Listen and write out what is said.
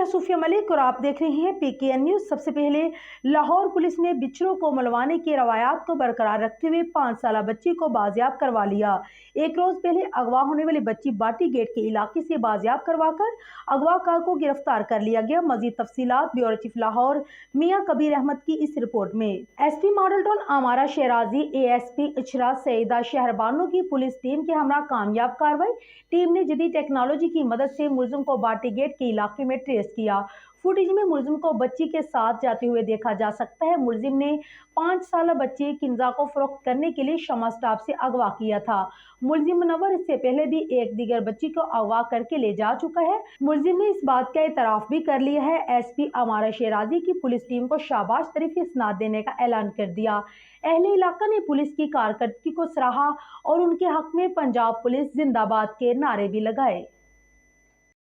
मैं सूफिया मलिक और आप देख रहे हैं PKN न्यूज। सबसे पहले लाहौर पुलिस ने बिच्छरों को मलवाने की रवायात को बरकरार रखते हुए 5 साल बच्ची को बाजियाब करवा लिया। एक रोज पहले अगवा होने वाली बच्ची बाटी गेट के इलाके से बाजियाब करवाकर अगवाकार को गिरफ्तार कर लिया गया। मजीद तफसीलात ब्यूरो चीफ लाहौर मियां कबीर अहमद की इस रिपोर्ट में। SP model town Ammara Shirazi, ASP Ichhra Saeeda Shehrbano की पुलिस टीम के हमरा कामयाब कार्रवाई। टीम ने जदीद टेक्नोलॉजी की मदद से मुलजिम को बाटी गेट के इलाके में ट्रेस किया। फुटेज में मुलजिम को बच्ची के साथ जाते हुए देखा जा सकता है। मुलजिम ने 5 साल बच्चे किंजा को फरोख्त करने के लिए शमा स्टाफ से अगवा किया था। मुलजिम मुनव्वर इससे पहले भी एक दीगर बच्ची को अगवा करके ले जा चुका है। मुलजिम ने इस बात का एतराफ भी कर लिया है। SP आमारा शहराजी की पुलिस टीम को शाबाश तरीफी इसनाद देने का ऐलान कर दिया। अहले इलाका ने पुलिस की कारकर्दगी को सराहा और उनके हक में पंजाब पुलिस जिंदाबाद के नारे भी लगाए।